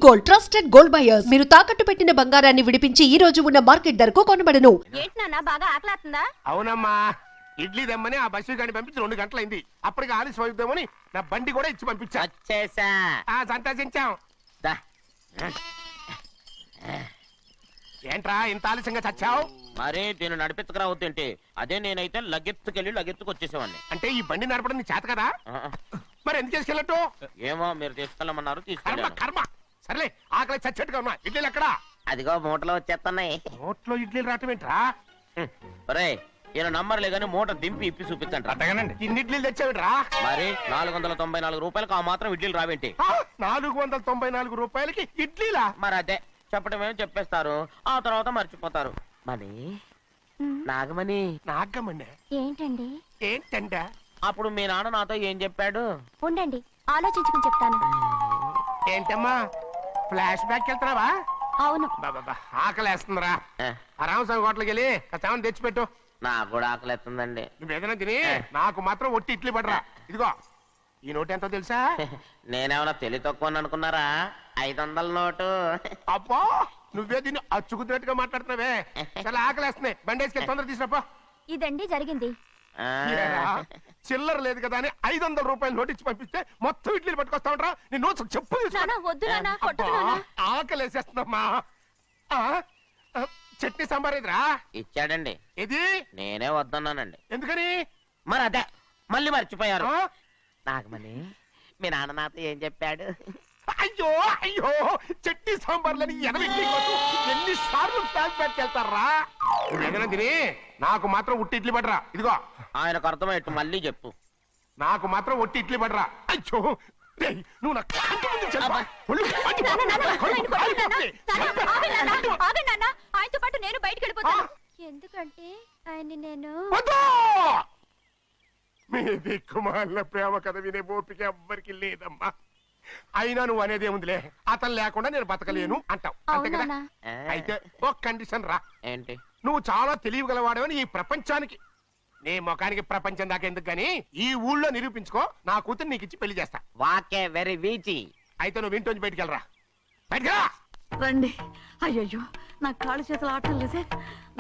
Gold trusted gold buyers మీరు తాకట్టు పెట్టిన బంగారాన్ని విడిపించి ఈ రోజు ఉన్న మార్కెట్ ధరకు కొనబడను. ఏంటి నాన్న బాగా ఆకలాతుందా? అవునమ్మా, ఇడ్లీ దమ్మని ఆ బస్సు గాని పంపించి 2 గంటలైంది. అప్పటికి ఆలస్యం అవుతామని నా బండి కూడా ఇచ్చి పంపించా. వచ్చేసా సంతోషించాం. దా. ఏంట్రా ఇంత ఆలస్యంగా చచ్చావు? మరి దీన్ని నడిపెత్తుకురావద్దేంటి? అదే నేనైతే లగెత్తుకెళ్ళి లగెత్తుకు వచ్చేసేవాడిని. అంటే ఈ బండి నడపడం నీ చేత కదా? మరి ఎందుకు చేసుకెళ్ళట్టు? ఏమో మీరు తీసుకెళ్ళమన్నారు, కర్మ తీసుకెళ్ళాను. కర్మ. సర్లే, ఆకలి చచ్చేట్టుగా ఉన్నా. ఇడ్లీలు ఎక్కడా? అదిగో మూటలో వచ్చేస్తున్నాయి. నోట్లో ఇడ్లీలు రావటం ఏంట్రా? ఒరే ఈయన నంబర్లే గానీ మూట దింపి ఇప్పి చూపించండి. అట్టగానండి. ఇన్ని ఇడ్లీలు తెచ్చావిడ్రా? మరి 494 రూపాయలకు ఆ మాత్రం ఇడ్లీలు రావేంటి? 494 రూపాయలకి ఇడ్లీలా? మరి అదే చెప్పడమేమో చెప్పేస్తారు, ఆ తర్వాత మర్చిపోతారు. మనీ నాగమణి నాగమ్మండి. ఏంటండి? ఏంటంట? అప్పుడు మీ నాన్న నాతో ఏం చెప్పాడు? ఉండండి ఆలోచించుకుని చెప్తాను. ఏంటమ్మా, ఫ్లాష్ బ్యాక్ వెళ్తున్నావా? అవును. బాబా ఆకలేస్తుందిరా. ఆ రామస్వామి హోటల్కి వెళ్ళి కాస్త తెచ్చిపెట్టు. నాకు కూడా ఆకలిస్తుందండి. నువ్వేదైనా తిని నాకు మాత్రం ఒట్టి ఇడ్లీ పడరా. ఇదిగో ఈ నోటు ఎంతో తెలుసా? నేనేమన్నా తెలివి తక్కువ అనుకున్నారా? 500 నోటు. అబ్బా, నువ్వే దీన్ని అచ్చుకుతున్నట్టుగా మాట్లాడుతున్నావే. చాలా ఆకలేస్తున్నాయి. బండేసుకెళ్ళి తొందర తీసినప్పా. ఇదండి జరిగింది. చిల్లర లేదు కదా అని 500 రూపాయలు నోటు ఇచ్చి పంపిస్తే మొత్తం ఇడ్లీలు పట్టుకొస్తా ఉంటా. నీ నోట్స్ చెప్పు. వద్దు నాన్న, కొట్టకు నాన్న. ఆకలేసేస్తుందమ్మా. చట్నీ సాంబార్ ఎదురా ఇచ్చాడండి. ఇది నేనే వద్దన్నానండి. ఎందుకని? మరి అదే మళ్ళీ మర్చిపోయారు. నాగమణి మీ నాన్న నాతో ఏం చెప్పాడు? అయ్యో అయ్యో, చట్నీ సాంబార్లని ఎన్ని సార్లు ఫ్లాష్ బ్యాక్ వెళ్తారా? ఏదైనా తిని నాకు మాత్రం ఉట్టి ఇడ్లీ పడరా. ఇదిగో ఆయనకు అర్థమయ్యట్టు మళ్ళీ చెప్పు. నాకు మాత్రం ఒట్టి ఇడ్లీ పడరా. అయ్యో నువ్వు నా కంటి ముందు చెప్పు. ఆయనతో పాటు నేను బయటకు వెళ్ళిపోతాను. ఎందుకంటే ఆయన నేను మీ దిక్కుమాల ప్రేమ కథ వినే ఓపిక ఎవ్వరికి లేదమ్మా. అయినా నువ్వు అనేదేముందిలే, అతను లేకుండా నేను బతకలేను అంటావు అంతే కదా? అయితే ఒక కండిషన్ రా. ఏంటి? నువ్వు చాలా తెలియగలవాడవని ఈ ప్రపంచానికి, నీ ముఖానికి ప్రపంచం దాకా ఎందుకు గానీ ఈ ఊళ్ళో నిరూపించుకో. నా కూతురు నీకు ఇచ్చి పెళ్లి చేస్తా. వాకే వెరీ వీచి. అయితే నువ్వు ఇంటి బయటికి వెళ్ళరా. బయటకెళ్ళా రండి. అయ్యయ్యో నా కాళ్ళు చేతులు ఆటం లేదే.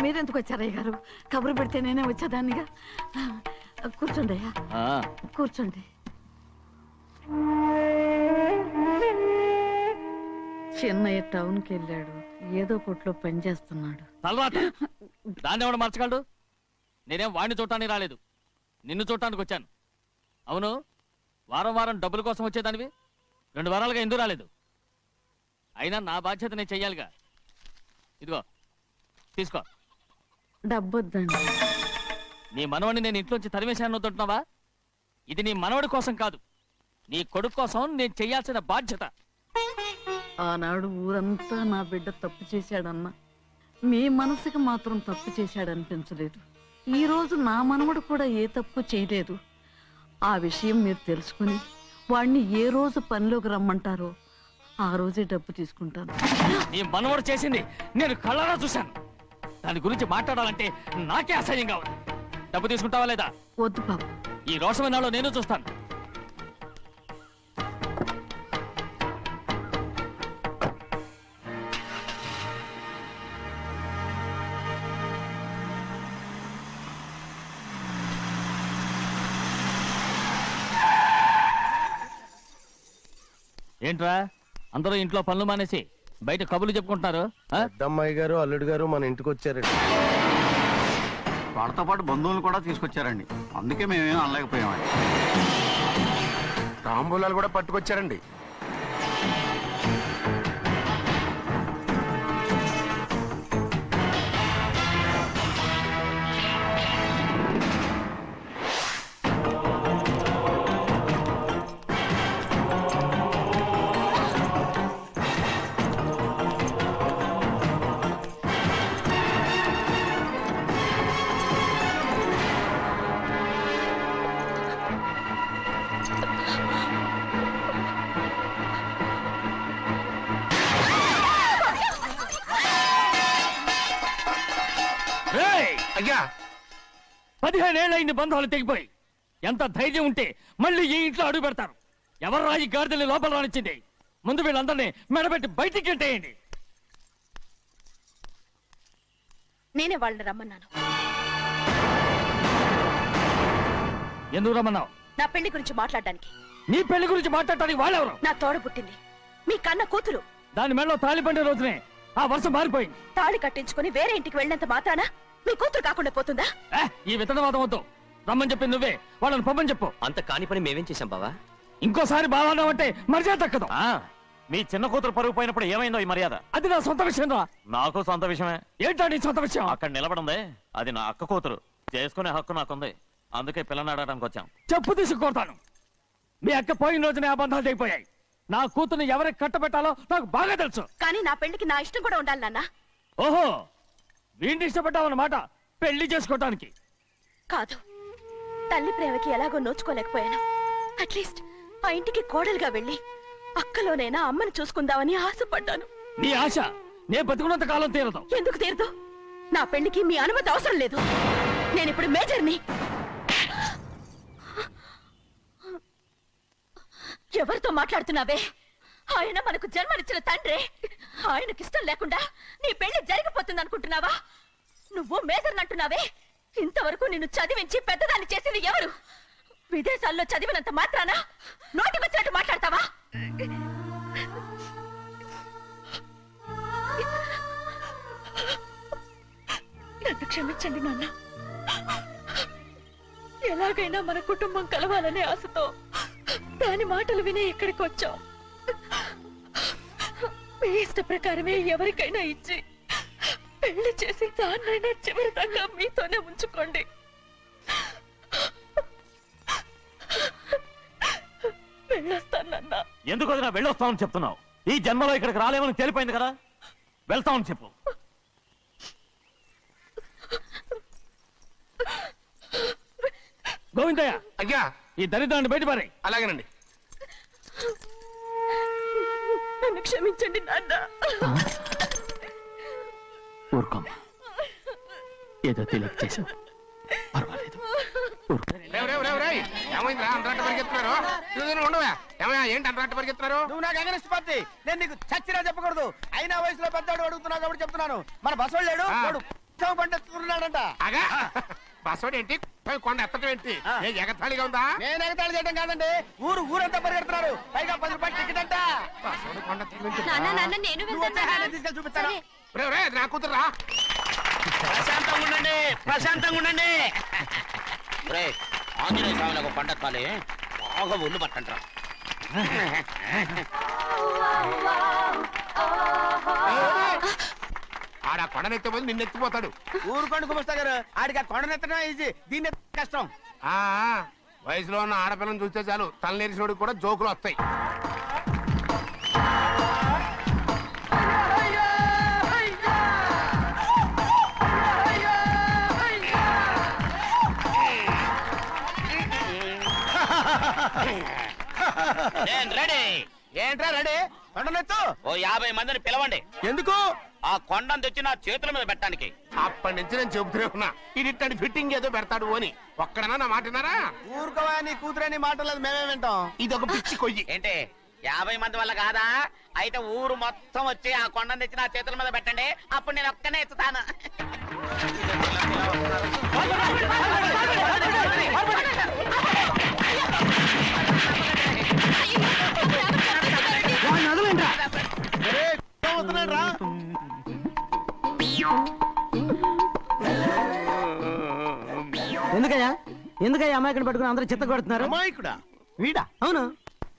మీరెందుకు వచ్చారయ్య గారు? కబురు పెడితే నేనే వచ్చేదాన్నిగా. కూర్చోండి అయ్యా, కూర్చోండి. చిన్నయ్య టౌన్కి వెళ్ళాడు, ఏదో కొట్లో పని చేస్తున్నాడు. దాన్ని ఎవడు మర్చగలడు? నేనేం వాడిని చూడటానికి రాలేదు, నిన్ను చూడటానికి వచ్చాను. అవును, వారం వారం డబ్బుల కోసం వచ్చేదానివి 2 వారాలుగా ఎందుకు రాలేదు? అయినా నా బాధ్యత నేను చెయ్యాలిగా. ఇదిగో తీసుకో. డబ్బొద్దండి. నీ మనవడిని నేను ఇంట్లోంచి తరిమేశాను వద్దంటున్నావా? ఇది నీ మనవడి కోసం కాదు, నీ కొడుకు కోసం నేను చెయ్యాల్సిన బాధ్యత. ఆనాడు ఊరంతా నా బిడ్డ తప్పు చేశాడన్నా, మీ మనసుకి మాత్రం తప్పు చేశాడనిపించలేదు. ఈ రోజు నా మనవడు కూడా ఏ తప్పు చేయలేదు. ఆ విషయం మీరు తెలుసుకుని వాణ్ణి ఏ రోజు పనిలోకి రమ్మంటారో ఆ రోజే డబ్బు తీసుకుంటాను. నీ మనవడు చేసింది నేను కళ్ళారా చూశాను. దాని గురించి మాట్లాడాలంటే నాకే అసహ్యంగా ఉంది. డబ్బు తీసుకుంటావా లేదా? వద్దు బాబు. ఈ రోషమైనాలో నేను చూస్తాను. ఏంట్రా అందరూ ఇంట్లో పనులు మానేసి బయట కబుర్లు చెప్పుకుంటున్నారు? పెద్దమ్మాయి గారు అల్లుడు గారు మన ఇంటికి వచ్చారండి. వాళ్ళతో పాటు బంధువులు కూడా తీసుకొచ్చారండి, అందుకే మేమేం అనలేకపోయామండి. తాంబూలాలు కూడా పట్టుకొచ్చారండి. అయ్యా 15 ఏళ్ళైంది బంధాలు తెగిపోయి. ఎంత ధైర్యం ఉంటే మళ్ళీ ఈ ఇంట్లో అడుగు పెడతారు? ఎవర్రా ఈ గాడిదల్ని లోపల రానిచ్చింది? ముందు వీళ్ళందరినీ మెడబెట్టి బయటికి గెంటేయండి. నేనే వాళ్ళని రమ్మన్నాను. ఎందుకు రమ్మన్నావు? నా పెళ్లి గురించి మాట్లాడడానికి. నీ పెళ్లి గురించి మాట్లాడటానికి వాళ్ళెవరు? నా తోడ పుట్టింది, మీ కన్న కూతురు. దాని మెడలో తాళి పండే రోజునే ఆ వర్షం మారిపోయింది. తాళి కట్టించుకుని వేరే ఇంటికి వెళ్ళినంత మాత్రాన మీ కూతురు కాకుండా పోతుందా? ఈ విత్తనవాదం వద్దు. రమ్మని చెప్పి నువ్వే వాళ్ళని పంపని చెప్పు. అంత కాని పని మేమేం చేశాం బావా? ఇంకోసారి బావాన్నావంటే మర్యాద దక్కదు. మీ చిన్న కూతురు పరుగు పోయినప్పుడు ఏమైందో ఈ మర్యాద? అది నా సొంత విషయం రా. నాకు సొంత విషయమే. ఏంటా నీ సొంత విషయం? అక్కడ నిలబడిందే అది నా అక్క కూతురు. చేసుకునే హక్కు నాకుంది. అందుకే పిల్లని అడగడానికి వచ్చాం. చెప్పు తీసుకొడతాను. మీ అక్క పోయిన రోజునే అబద్ధాలు అయిపోయాయి. నా కూతుర్ని ఎవరికి కట్టబెట్టాలో నాకు బాగా తెలుసు. కానీ నా పెళ్లికి నా ఇష్టం కూడా ఉండాలి నాన్న. ఓహో, వీడిని ఇష్టపడ్డావన్నమాట పెళ్లి చేసుకోవటానికి. కాదు, తల్లి ప్రేమకి ఎలాగో నోచుకోలేకపోయాను. అట్లీస్ట్ ఆ ఇంటికి కోడలుగా వెళ్ళి అక్కలోనైనా అమ్మని చూసుకుందామని ఆశపడ్డాను. నీ ఆశ నే బతుకున్నంత కాలం తీరదు. ఎందుకు తీరదు? నా పెళ్లికి మీ అనుమతి అవసరం లేదు. నేనిప్పుడు మేజర్ని. ఎవరితో మాట్లాడుతున్నావే? ఆయన మనకు జన్మనిచ్చిన తండ్రే. ఆయనకిష్టం లేకుండా నీ పెళ్లి జరిగిపోతుంది అనుకుంటున్నావా? నువ్వు మేజర్ని అంటున్నావే. ఇంతవరకు నిన్ను చదివించి పెద్దదాన్ని చేసింది ఎవరు? విదేశాల్లో చదివినంత మాత్రాన నోటి వచ్చినట్టు మాట్లాడతావా? నన్ను క్షమించండి నాన్న. ఎలాగైనా మన కుటుంబం కలవాలనే ఆశతో దాని మాటలు వినే ఇక్కడికి వచ్చాం. మీ ఇష్ట ప్రకారమే ఎవరికైనా ఇచ్చి పెళ్లి చేసి దాన్నైనా చివరి దాకా మీతోనే ఉంచుకోండి. వెళ్ళొస్తానన్నా. ఎందుకు వదినా వెళ్ళొస్తామని చెప్తున్నావు? ఈ జన్మలో ఇక్కడికి రాలేమని తెలిపోయింది కదా. వెళ్తామని చెప్పు. గోవిందయ్య, అయ్యా, ఈ దరిద్రాన్ని బయటపడి. అలాగేనండి. నన్ను క్షమించండి నాన్న. ఊరుకోమ్మా, ఏదో తెలియక చేసావు, పర్వాలేదు. ఏమైందిరా అంతరాట పరిగెత్తున్నారు? ఉండవా? ఏమయ్యా, ఏంటి అంతరాట పరిగెత్తున్నారు? నువ్వు నాకు అగనిస్ట్ పార్టీ. నేను నీకు చచ్చినా చెప్పకూడదు. అయినా వయసులో పెద్దవాడు అడుగుతున్నావు కాబట్టి చెప్తున్నాను. మన బసవాడు లేడు, వాడు పండిస్తున్నాడంట. అగా బసోడు ఏంటి? కొండ ఎత్తడం ఏంటి? ఏ ఎగతాళిగా ఉందా? నేను ఎగతాళి చేయడం కాదండి, ఊరంతా పరిగెడుతున్నారు. పైగా 10 రూపాయలు టికెట్ అంట. బసోడు కొండ నేను తీసుకెళ్ళి చూపిస్తాను. నా కూతురా. ప్రశాంతంగా ఉండండి, ప్రశాంతంగా ఉండండి. ఆంజనేయ స్వామి ఒక పంట కాలే బాగా ఒళ్ళు పట్టంటారా. ఆడ కొండనెత్తే పోయి నిన్నెత్తిపోతాడు. ఊరుకోండి కుమస్తా గారు, ఆడికి ఆ కొండనెత్తడం ఈజీ, దీన్ని కష్టం. వయసులో ఉన్న ఆడపిల్లని చూస్తే చాలు తలనేరిసినోడికి కూడా జోకులు వస్తాయి. రెడీ. ఏంట్రా రెడీ? కొండనెత్తు. ఓ 50 మందిని పిలవండి. ఎందుకు? ఆ కొండను తెచ్చి నా చేతుల మీద పెట్టడానికి. అప్పటి నుంచి నేను చెబుతూనే ఉన్నా, ఇది ఇట్టని ఫిట్టింగ్ ఏదో పెడతాడు అని. ఒక్కడనా నా మాట విన్నారా? ఊరుకోవా, నీ కూతురని మాటలేదు, మేమే వింటాం. ఇది ఒక పిచ్చి కొయ్యి. ఏంటి 50 మంది వల్ల కాదా? అయితే ఊరు మొత్తం వచ్చి ఆ కొండను తెచ్చి నా చేతుల మీద పెట్టండి. అప్పుడు నేను ఒక్కనే ఎత్తుతాను. ఎందుకయ్యా అమాయకుని పట్టుకుని అందరూ చిత్త కొడుతున్నారు? అమాయకుడా? వీడా? అవును.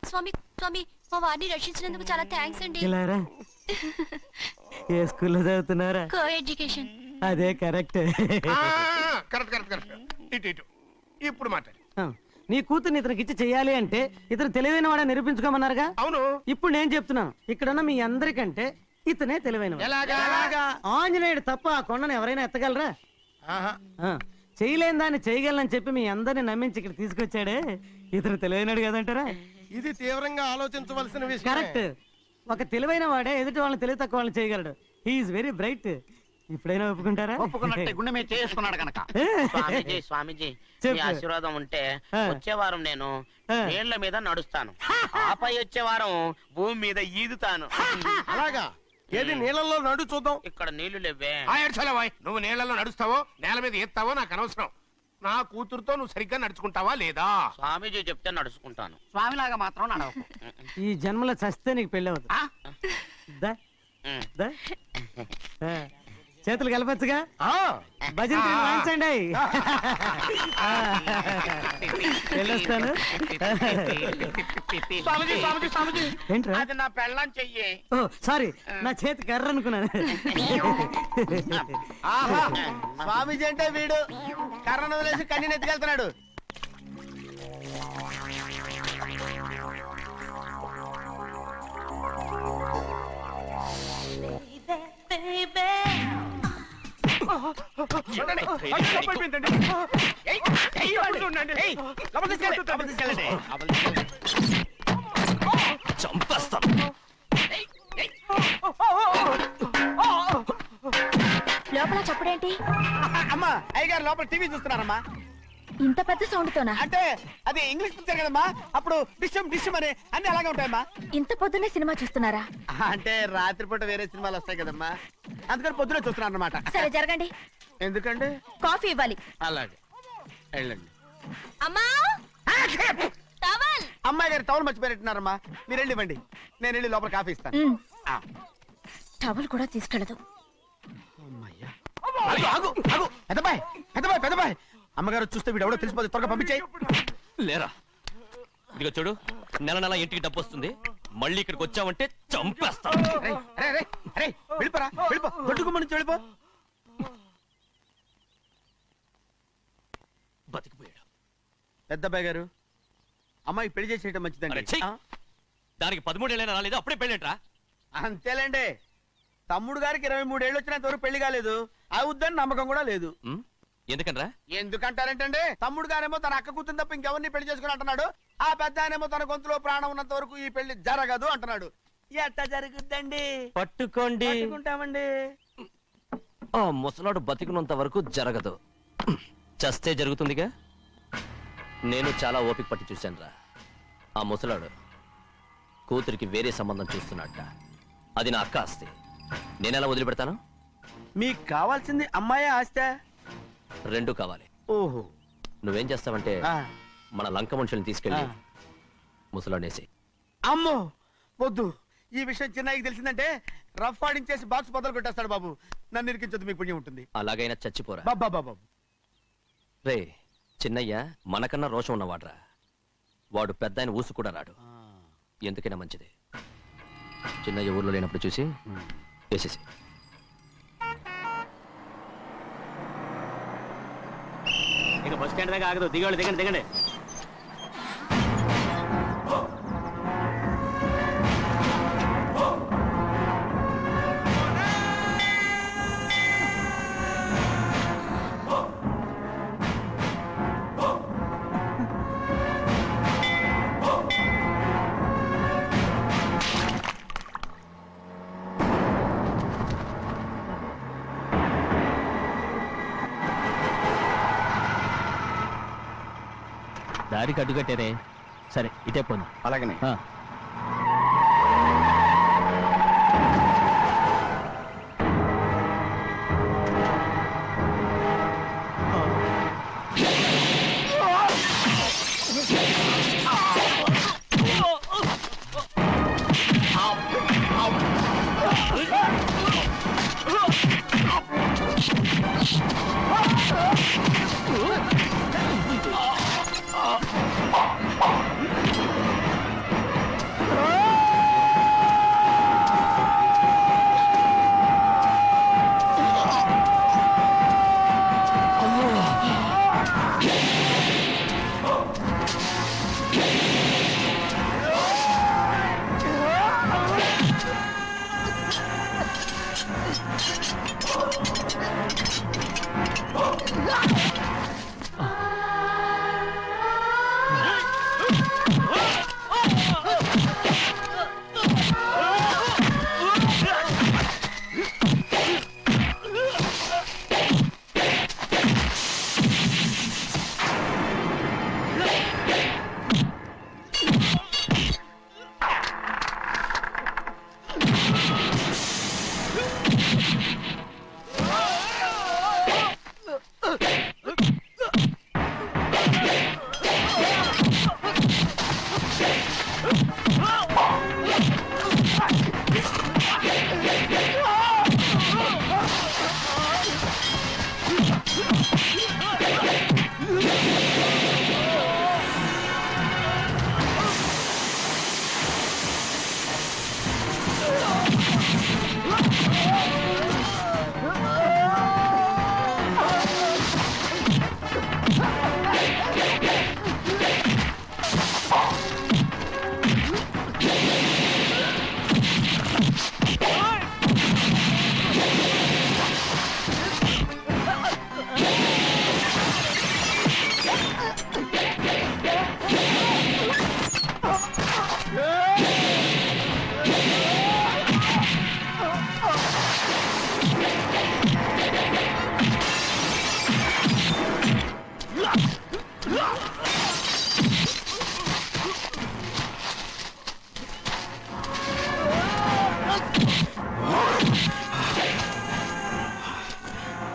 స్వామి స్వామి, మా వారిని రక్షించినందుకు చాలా థ్యాంక్స్ అండి. ఇలారా, ఏ స్కూల్లో చదువుతున్నారా? Co education. అదే కరెక్ట్. Correct correct correct. ఇటు ఇటు ఇప్పుడు మాట్లాడు. నీ కూతుర్ని ఇతనికి ఇచ్చి చెయ్యాలి అంటే ఇతను తెలివైన వాడని నిరూపించుకోమన్నారుగా. అవును. ఇప్పుడు నేను చెప్తున్నాను, ఇక్కడున్న మీ అందరికంటే ఇతనే తెలివైన. ఎలాగా? ఆంజనేయుడు తప్ప ఆ కొండను ఎవరైనా ఎత్తగలరా? చేయలేని దాన్ని చేయగలనని చెప్పి మీ అందరిని నమ్మించి ఇక్కడ తీసుకొచ్చాడే, ఇతను తెలివైనడు కదంటారా? ఇది తీవ్రంగా ఆలోచించవలసిన విషయం. కరెక్ట్. ఒక తెలివైన వాడే ఎదుటి వాళ్ళని తెలివి తక్కువ వాళ్ళని చేయగలడు. He is very bright. ఇప్పుడైనా ఒప్పుకుంటారా? ఒప్పుకున్నట్టే గుండె మీద చేసుకున్నాడు కనుక. స్వామీజీ స్వామీజీ మీ చెప్పు. ఆశీర్వాదం ఉంటే ఆ. వచ్చే వారం నేను ఆ. నీళ్ల మీద నడుస్తాను, ఆపై వచ్చే వారం భూమి మీద ఈదుతాను. అలాగా ఏది నీళ్ళల్లో నడు చూద్దాం. ఇక్కడ నీళ్లు లేవే. ఆయర్చలవాయ్ నువ్వు నీళ్లలో నడుస్తావో నేల మీద ఎత్తావో నాకు అనవసరం. నా కూతురుతో నువ్వు సరిగ్గా నడుచుకుంటావా లేదా? స్వామీజీ చెప్తే నడుచుకుంటాను. స్వామిలాగా మాత్రం నడవకు. ఈ జన్మలో చస్తే నీకు పెళ్ళి అవుతుంది. ఆ? దా, ఉమ్. దా. ఆ, చేతులు కలపచ్చుగా. ఆ, భజన తీరు వాయించండి. వెళ్ళొస్తాను. స్వామీజీ స్వామీజీ స్వామీజీ ఏంట్రా? అది నా పెళ్ళం చెయ్యి. ఓ సారీ, నా చేతి కర్ర అనుకున్నాను. ఆహా స్వామీజీ అంటే వీడు కర్రను వదిలేసి కన్నీని ఎత్తుకెళ్తున్నాడు. చూడండి, అది తప్పైపోయిందండి. ఏయ్, ఏయ్, లోపలికి ఉండండి. ఏయ్, లోపలికి తీసుకెళ్ళండి, లోపలికి తీసుకెళ్ళండి. చంపేస్తాను. లోపల చప్పుడేంటి? అమ్మా అయ్యగారు లోపల టీవీ చూస్తున్నారమ్మా. ఇంత పెద్ద సౌండ్ తోనా? అంటే అది ఇంగ్లీష్ పిక్చర్ కదమ్మా, అప్పుడు డిషమ్ డిషమ్ అని అన్ని అలాగే ఉంటాయమ్మా. ఇంత పొద్దున్నే సినిమా చూస్తున్నారా? అంటే రాత్రిపూట వేరే సినిమాలు వస్తాయి కదమ్మా, అందుకని పొద్దునే చూస్తున్నాను అనమాట. సరే జరగండి, ఎందుకంటే కాఫీ ఇవ్వాలి. అలాగే వెళ్ళండి. అమ్మా టవల్. అమ్మాయి గారు టౌన్ మర్చిపోయినట్టున్నారమ్మా, మీరు వెళ్ళి ఇవ్వండి, నేను వెళ్ళి లోపల కాఫీ ఇస్తాను. ఆ. టవల్ కూడా తీసుకెళ్ళదు. అమ్మయ్యా. ఆగు, ఆగు, ఆగు. పెద్దబాయ్ పెద్దబాయ్ పెద్దబాయ్, అమ్మగారు చూస్తే వీడు ఎవడో తెలిసిపోతే త్వరగా పంపించాయి. లేరా, ఇదిగో చూడు, నెల నెల ఇంటికి డబ్బు వస్తుంది, మళ్ళీ ఇక్కడికి వచ్చావంటే చంపేస్తా. వెళ్ళిపోరా, వెళ్ళిపో, దొడ్డుకుమ్మ నుంచి వెళ్ళిపో. బతికిపోయాడు. పెద్దబాయ్ గారు, అమ్మాయి పెళ్లి చేసేయటం అరే, మంచిదండి. ఛీ! ఆ? దానికి 13 ఏళ్ళైనా రాలేదు, అప్పుడే పెళ్ళేంట్రా? అంతేలేండి, తమ్ముడు గారికి 23 ఏళ్ళు వచ్చినంత వరకు పెళ్లి కాలేదు, అవుద్దని నమ్మకం కూడా లేదు. ఉమ్, ఎందుకనరా? ఎందుకంటారేంటండి, తమ్ముడు గారేమో తన అక్క కూతురు తప్ప ఇంకెవరిని పెళ్లి చేసుకుని అంటున్నాడు, ఆ పెద్ద ఆయనేమో తన గొంతులో ప్రాణం ఉన్నంత వరకు ఈ పెళ్లి జరగదు అంటున్నాడు. ఎట్ట జరుగుద్దండి? పట్టుకోండి. పట్టుకుంటామండి. ఆ ముసలాడు బతికినంత వరకు జరగదు, చస్తే జరుగుతుందిగా. నేను చాలా ఓపిక పట్టి చూశానురా. ఆ ముసలాడు కూతురికి వేరే సంబంధం చూస్తున్నట్ట. అది నా అక్క ఆస్తి, నేనెలా వదిలిపెడతాను? మీకు కావాల్సింది అమ్మాయే ఆస్తా? రెండు కావాలి. ఓహో. నువ్వేం చేస్తావంటే ఆ. మన లంక మనుషుల్ని తీసుకెళ్ళి ఆ. ముసలాడేసి. అమ్మో వద్దు, ఈ విషయం చిన్నయ్యకి తెలిసిందంటే రఫ్ ఆడించేసి బాక్స్ బదులు కొట్టేస్తాడు బాబు. నన్ను ఇరికించొద్దు, మీకు పుణ్యం ఉంటుంది. అలాగైనా చచ్చిపోరా. బాబా బాబు. రే చిన్నయ్య మనకన్నా రోషం ఉన్నవాడ్రా. వాడు పెద్ద ఆయన ఊసు కూడా రాడు. ఎందుకైనా మంచిది, చిన్నయ్య ఊర్లో లేనప్పుడు చూసి వేసేసి. ఇక బస్ స్టాండ్ దాకా ఆగదు, దిగండి దిగండి దిగండి. దారికి అడ్డుకట్టారే. సరే ఇటే పోను. అలాగనే.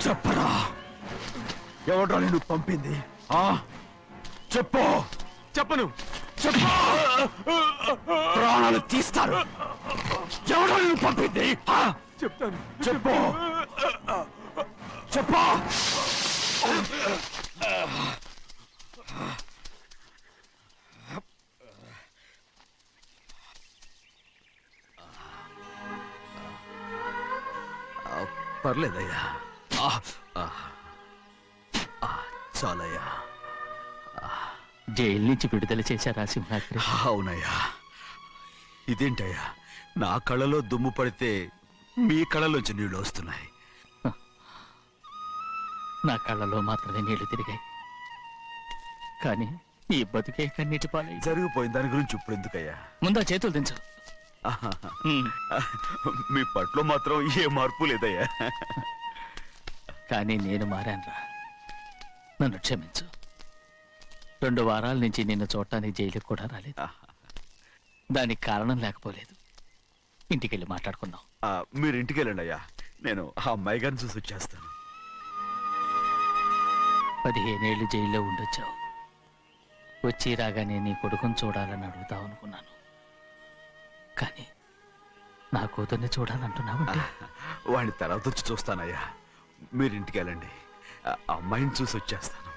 చెప్పరా, ఎవడ్రా నిన్ను పంపింది? చెప్పు. చెప్పను. చెప్పు, ప్రాణాలు తీస్తారు. ఎవడో నిన్ను పంపింది? చెప్తాను. చెప్పు. చెప్పు. పర్లేదయ్యా, చాలయ్యా. జైలు నుంచి విడుదల చేశారా సింహాద్రి? అవునయ్యా. ఇదేంటయ్యా, నా కళ్ళలో దుమ్ము పడితే మీ కళ్ళలోంచి నీళ్లు వస్తున్నాయి. నా కళ్ళలో మాత్రమే నీళ్లు తిరిగాయి, కానీ ఈ బతుకే కన్నీటి పాలై. జరిగిపోయిన దాని గురించి ఇప్పుడు ఎందుకయ్యా? ముందా చేతులు దించు. మీ పట్లో మాత్రం ఏ మార్పు లేదయ్యా. కానీ నేను మారానురా, నన్ను క్షమించు. 2 వారాల నుంచి నిన్ను చూడటానికి జైలుకి కూడా రాలేదు. దానికి కారణం లేకపోలేదు. ఇంటికెళ్ళి మాట్లాడుకుందాం. మీరు ఇంటికి వెళ్ళండి అయ్యా, నేను ఆ అమ్మాయి గారిని చూసి వచ్చేస్తాను. 15 ఏళ్ళు జైల్లో ఉండొచ్చావు. వచ్చి రాగానే నీ కొడుకుని చూడాలని అడుగుతావు అనుకున్నాను, కానీ నా కూతుర్ని చూడాలంటున్నావు. వాడిని తర్వాత వచ్చి చూస్తానయ్యా, మీరు ఇంటికి వెళ్ళండి. అమ్మాయిని చూసి వచ్చేస్తాను.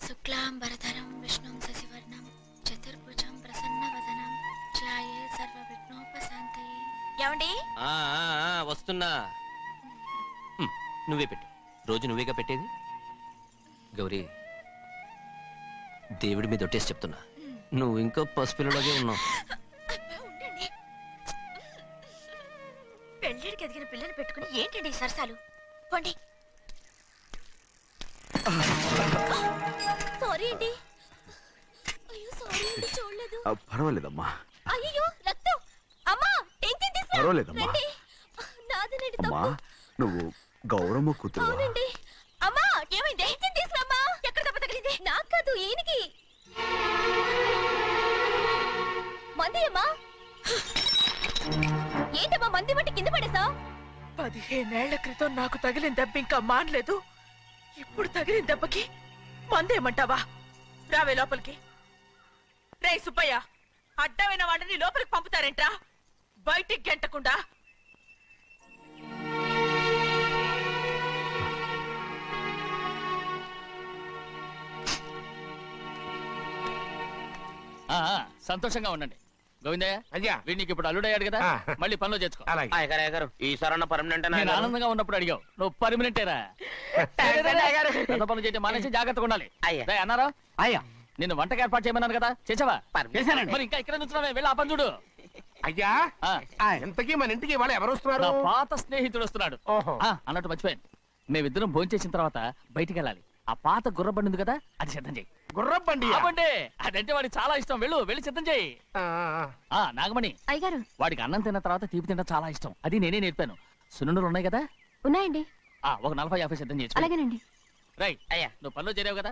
శుక్లాంబరధరం విష్ణుం శశివర్ణం చతుర్భుజం ప్రసన్నవదనం ధ్యాయే సర్వవిఘ్నోపశాంతయే. ఏమండి? వస్తున్నా. నువ్వే పెట్టు. రోజు నువ్వేగా పెట్టేది. గౌరీ, దేవుడి మీద ఒట్టేసి చెప్తున్నా, నువ్వు ఇంకా పసిపిల్లలాగే ఉన్నావు. పెళ్ళిడికి ఎదిగిన పిల్లని పెట్టుకుని ఏంటండి సరసాలు? పోండి. సారీ అండి. అయ్యో సారీ అండి, చూడలేదు. పర్వాలేదమ్మా. అయ్యో రక్తం. అమ్మా టెన్షన్ తీసుకో. పర్వాలేదమ్మా. నాదనండి అమ్మా, తప్పు. నువ్వు గౌరమ్మ కూతురు. అవునండి. అమ్మా ఏమైంది? టెన్షన్ తీసుకురామ్మా. ఎక్కడ దెబ్బ తగిలింది? నాకు కాదు, ఈయనకి. మంది అమ్మా. ఏంటమ్మా మంది బట్టి కింద పడేసా? 15 ఏళ్ల క్రితం నాకు తగిలిన దెబ్బ ఇంకా మానలేదు. ఇప్పుడు తగిలిన దెబ్బకి మందేమంటావా? రావే లోపలికి. రే సుబ్బయ్య, అడ్డమైన వాడిని లోపలికి పంపుతారేంట్రా? బయటికి గెంటకుండా. సంతోషంగా ఉండండి. గోవిందయ్య, అయ్యా, వీడికి ఇప్పుడు అల్లుడయ్యాడు కదా, మళ్ళీ పనిలో చేర్చుకో. ఈసారి పర్మనెంట్. నేను ఆనందంగా ఉన్నప్పుడు అడిగావు, నువ్వు పర్మనెంటేరా. పెద్ద పనులు చేయడం మానేసి జాగ్రత్తగా ఉండాలి. అన్నారా? అయ్యా, నిన్ను వంటకి ఏర్పాటు చేయమన్నాను కదా, చేసావా? మరి ఇంకా ఇక్కడ నుంచున్నావే, వెళ్ళి ఆ పని చూడు. అయ్యా, ఎంతకీ మన ఇంటికి ఇవాళ ఎవరు వస్తున్నారు? నా పాత స్నేహితుడు వస్తున్నాడు. అన్నట్టు మర్చిపోయాను, మేమిద్దరం భోంచేసిన తర్వాత బయటికి వెళ్ళాలి. ఆ పాత గుర్రబండి ఉంది కదా, అది సిద్ధం చేయి. గుర్రబండి? అదంటే వాడికి చాలా ఇష్టం. వెళ్ళి సిద్ధం చేయి. నాగమణి, అయ్యగారు, వాడికి అన్నం తిన్న తర్వాత తీపి తినడం చాలా ఇష్టం. అది నేనే నేర్పాను. సున్నుండలు ఉన్నాయి కదా? ఉన్నాయండి. ఒక 40-50 సిద్ధం చేసి. అలాగేనండి. రై అయ్యా, నువ్వు పనిలో చేరావు కదా,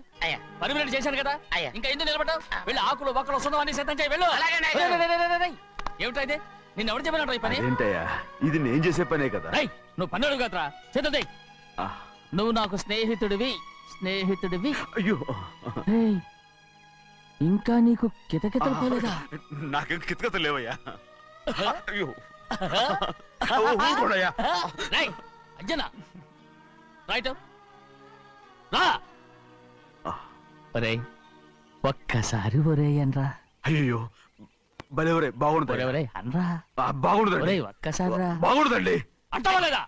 పర్మినెంట్ చేశాను కదా, ఇంకా ఎందుకు నిలబడ్డావు? వెళ్ళి ఆకులు బొక్కలు సున్నం అన్ని సిద్ధం చేయి. వెళ్ళు. ఏమిటా ఇది? నిన్ను ఎవరు చెప్పినట్టు ఈ పని? ఏంటయ్యా, ఇది నేను చేసే పనే కదా. నువ్వు పని అడుగు కదరా, సిద్ధం చేయి. నువ్వు నాకు స్నేహితుడివి. అయ్యో, ఇంకా నీకు కితకితలు పోలేదా? నాకేం కితకితలు లేవయ్యా. అయ్యో ఊరుకోడయ్యా. రేయ్, అంజనా రైట్ రా. ఒరేయ్ ఒక్కసారి ఒరేయ్ అనరా. అయ్యో భలే ఒరే, బాగుంటుంది. ఒరేయ్ అనరా. బాగుండదండి. ఒరేయ్ ఒక్కసారి రా. బాగుండదండి. అంటావా లేదా?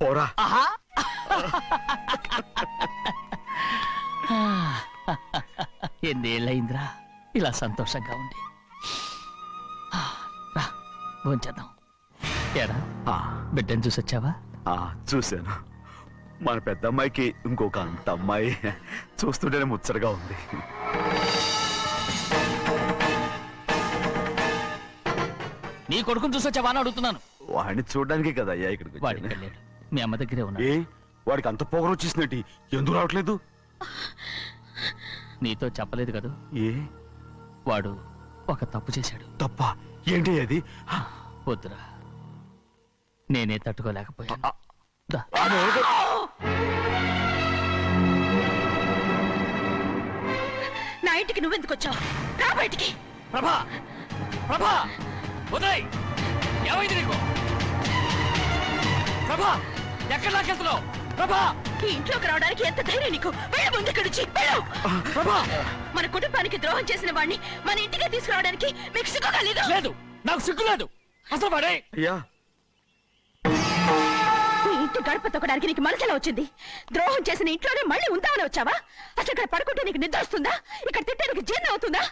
పోరా. ఎన్నేళ్ళయిందిరా ఇలా సంతోషంగా ఉండి. రా భోంచేద్దాం. ఏడా బిడ్డను చూసొచ్చావా? చూశాను. మన పెద్ద అమ్మాయికి ఇంకొక అంత అమ్మాయి చూస్తుంటేనే ముచ్చటగా ఉంది. నీ కొడుకుని చూసొచ్చావా అని అడుగుతున్నాను. వాడిని చూడడానికి కదా అయ్యా ఇక్కడికి వాడికి వెళ్ళాడు. మీ అమ్మ దగ్గరే ఉన్నా. ఏ వాడికి అంత పొగరు వచ్చేసినట్టు ఎందుకు రావట్లేదు? నీతో చెప్పలేదు కదా. ఏ వాడు ఒక తప్పు చేశాడు. తప్ప ఏంటి అది? వద్దురా, నేనే తట్టుకోలేకపోయాను. నా ఇంటికి నువ్వెందుకు వచ్చావు? రా బయటికి. ప్రభా, ప్రభా వదిలేయ్. ఏమైంది నీకు? ప్రభా ఎక్కడ లాకెళ్తున్నావు? ప్రభా ఈ ఇంట్లోకి రావడానికి ఎంత ధైర్యం నీకు? వెళ్ళ ముందు ఇక్కడి నుంచి వెళ్ళు. ప్రభా మన కుటుంబానికి ద్రోహం చేసిన వాడిని మన ఇంటికి తీసుకురావడానికి మీకు సిగ్గుగా లేదు? లేదు, నాకు సిగ్గు లేదు అసలు. వాడే అయ్యా ఈ ఇంటి గడప తొక్కడానికి నీకు మనసులో వచ్చింది. ద్రోహం చేసిన ఇంట్లోనే మళ్ళీ ఉందామని వచ్చావా? అసలు ఇక్కడ పడుకుంటే నీకు నిద్ర వస్తుందా? ఇక్కడ తింటే నీకు జీర్ణం అవుతుందా?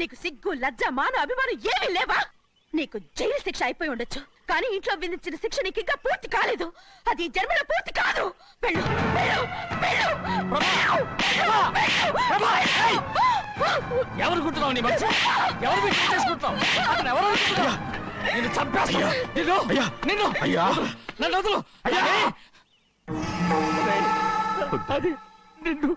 నీకు సిగ్గు, లజ్జ, మాన, అభిమానం ఏమీ లేవా? నీకు జైలు శిక్ష అయిపోయి ఉండొచ్చు, కానీ ఇంట్లో విధించిన శిక్ష నీకు ఇంకా పూర్తి కాలేదు. అది జన్మలో పూర్తి కాదు. వెళ్ళు, వెళ్ళు, వెళ్ళు, ఎవరు గుర్తున్నావు? నీ మంచి ఎవరు చేసుకుంటావు? అతను ఎవరు అనుకుంటున్నావు? నిన్ను చంపేస్తా. నిన్ను అయ్యా నన్ను వదులు. అది నిన్ను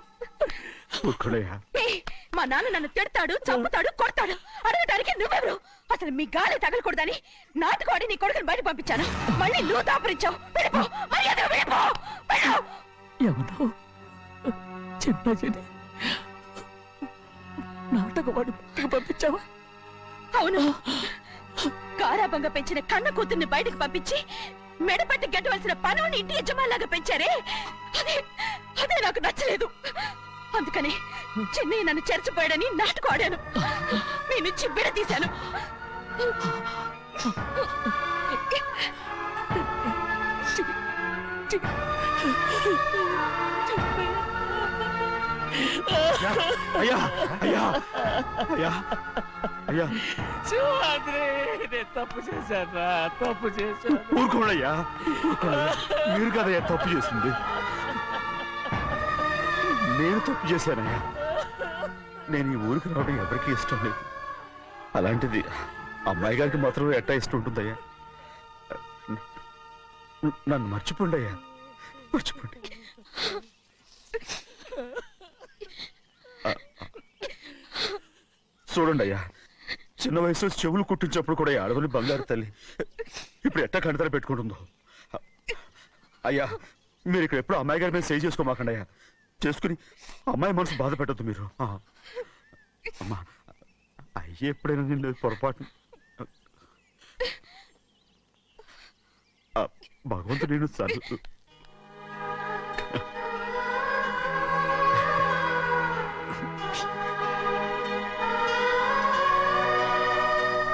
మా నాన్న నన్ను తిడతాడు, చంపుతాడు, కొడతాడు. అడగటానికి నువ్వెవరు? అసలు మీ గాలి తగలకూడదని నాటుకోడి నీ కొడుకుని బయట పంపించాను. మళ్ళీ నువ్వు దాపరించావు. వెళ్ళిపో, మర్యాదగా వెళ్ళిపో, వెళ్ళు. ఎవరో చిన్న నాటకవాడు పంపించావా? అవును, గారాబంగా పెంచిన కన్న కూతుర్ని బయటకు పంపించి మెడపట్టి గెట్టవలసిన పనుని ఇంటి యజమానిలాగా పెంచారే, అదే నాకు నచ్చలేదు. అందుకని చెన్నయ్య నన్ను చెరచిపోయాడని నాటకం ఆడాను. మీ నుంచి విడదీశాను. అయ్యా అయ్యా అయ్యా అయ్యా తప్పు చేశారా? తప్పు చేశాను. ఊరుకోడయ్యా, మీరు కదయ్యా తప్పు చేసింది. నేను తప్పు చేశానయ్యా. నేను ఈ ఊరికి రావడం ఎవరికి ఇష్టం లేదు. అలాంటిది అమ్మాయి గారికి మాత్రం ఎట్టా ఇష్టం ఉంటుందయ్యా. నన్ను మర్చిపోండి అయ్యా, మర్చిపోండి. చూడండి అయ్యా, చిన్న వయసులో చెవులు కుట్టించినప్పుడు కూడా ఆడవని బంగారు తల్లి ఇప్పుడు ఎట్టా కంటతల పెట్టుకుంటుందో. అయ్యా మీరు ఇక్కడ ఎప్పుడు అమ్మాయి గారి మీద సేవ్ చేసుకోమాకండి అయ్యా. చేసుకుని అమ్మాయి మనసు బాధ పెట్టద్దు మీరు. అమ్మా అయ్యే ఎప్పుడైనా నేను లేదు పొరపాటు. భగవంతుడు నేను